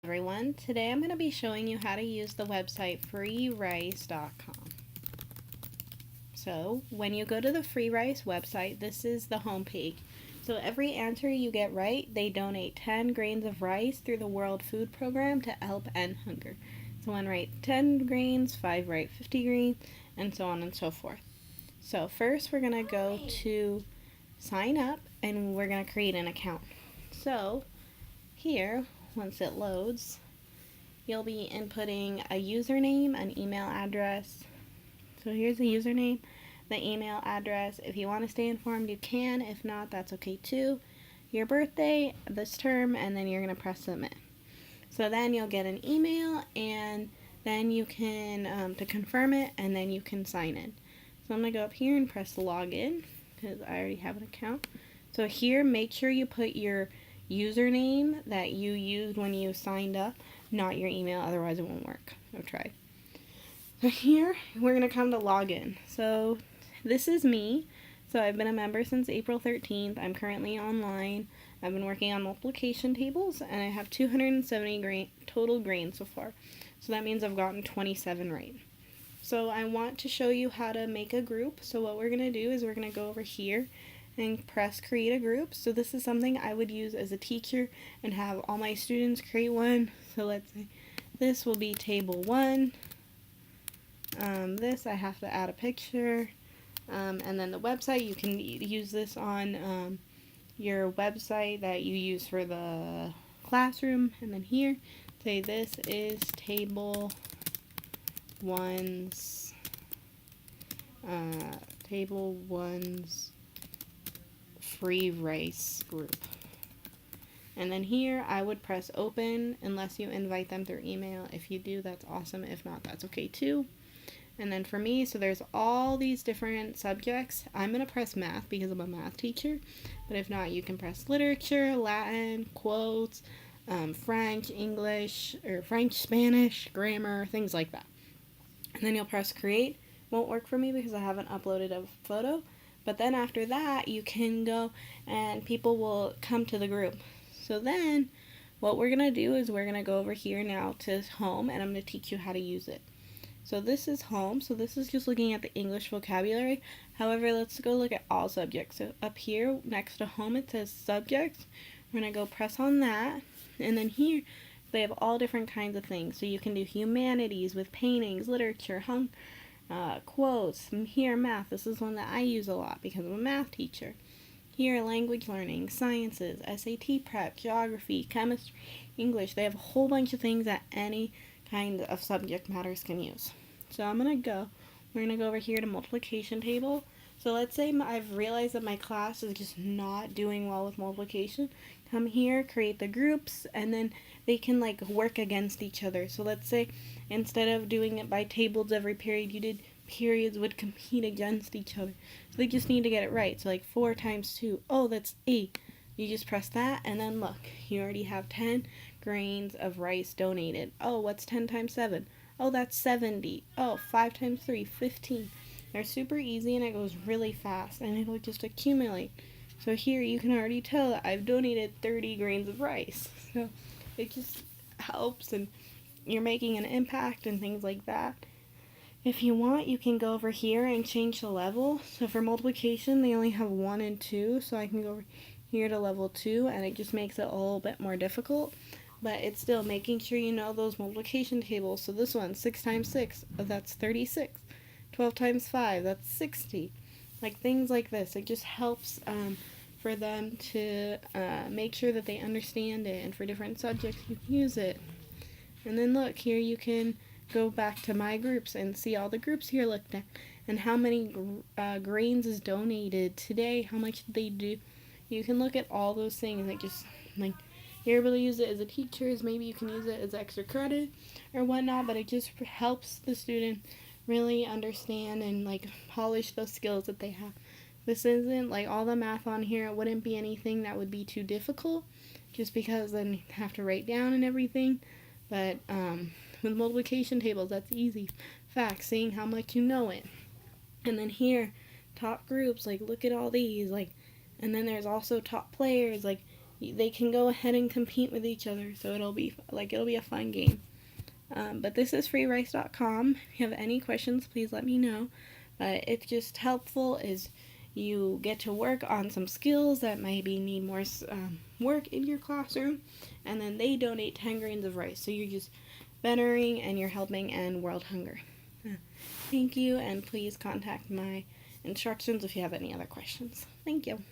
Everyone, today I'm going to be showing you how to use the website freerice.com. So when you go to the Freerice website, this is the home page. So every answer you get right, they donate 10 grains of rice through the World Food Program to help end hunger. So one right 10 grains, 5 right 50 grains, and so on and so forth. So first we're going to go to sign up and we're going to create an account. So here, once it loads, you'll be inputting a username, an email address. So here's the username, the email address. If you want to stay informed, you can. If not, that's okay too. Your birthday, this term, and then you're going to press submit. So then you'll get an email, and then you can, to confirm it, and then you can sign in. So I'm going to go up here and press login, because I already have an account. So here, make sure you put your username that you used when you signed up, not your email, otherwise it won't work. I've tried. So here we're going to come to login. So this is me. So I've been a member since April 13th. I'm currently online. I've been working on multiplication tables, and I have 270 total grains so far. So that means I've gotten 27 right. So I want to show you how to make a group. So what we're going to do is we're going to go over here and press create a group. So this is something I would use as a teacher and have all my students create one. So let's say this will be table 1. This I have to add a picture, and then the website, you can use this on your website that you use for the classroom. And then here, say this is table 1's Freerice group. And then here I would press open unless you invite them through email. If you do, that's awesome. If not, that's okay too. And then for me, so there's all these different subjects. I'm going to press math because I'm a math teacher. But if not, you can press literature, Latin, quotes, French, English, or French, Spanish, grammar, things like that. And then you'll press create. Won't work for me because I haven't uploaded a photo. But then after that, you can go and people will come to the group. So then what we're going to do is we're going to go over here now to home, and I'm going to teach you how to use it. So this is home. So this is just looking at the English vocabulary. However, let's go look at all subjects. So up here next to home, it says subjects. We're going to go press on that. And then here they have all different kinds of things. So you can do humanities with paintings, literature, quotes. And here math. This is one that I use a lot because I'm a math teacher. Here language learning, sciences, SAT prep, geography, chemistry, English. They have a whole bunch of things that any kind of subject matters can use. So we're going to go over here to multiplication table. So let's say I've realized that my class is just not doing well with multiplication. Come here, create the groups, and then they can work against each other. So let's say instead of doing it by tables every period, you did periods would compete against each other. So they just need to get it right. So 4 times 2, oh, that's 8. You just press that, and then look, you already have 10 grains of rice donated. Oh, what's 10 times 7? Oh, that's 70. Oh, 5 times 3, 15. They're super easy, and it goes really fast, and it'll just accumulate. So here you can already tell that I've donated 30 grains of rice. So it just helps, and you're making an impact and things like that. If you want, you can go over here and change the level. So for multiplication, they only have 1 and 2, so I can go over here to level 2, and it just makes it a little bit more difficult. But it's still making sure you know those multiplication tables. So this one, 6 times 6, that's 36. 12 times 5, that's 60. Things like this. It just helps for them to make sure that they understand it. And for different subjects, you can use it. And then look, here you can go back to my groups and see all the groups here looked at. And how many grains is donated today. How much did they do. You can look at all those things. You're able to use it as a teacher, maybe you can use it as extra credit or whatnot, but it just helps the student really understand and polish those skills that they have. This isn't all the math on here. It wouldn't be anything that would be too difficult, just because then you have to write down and everything. But with multiplication tables, that's easy. Facts, seeing how much you know it. And then here, top groups, look at all these, and then there's also top players, they can go ahead and compete with each other. So it'll be a fun game. But this is freerice.com. If you have any questions, please let me know. But it's just helpful is you get to work on some skills that maybe need more work in your classroom, and then they donate 10 grains of rice. So you're just bettering and you're helping end world hunger. Thank you, and please contact my instructions if you have any other questions. Thank you.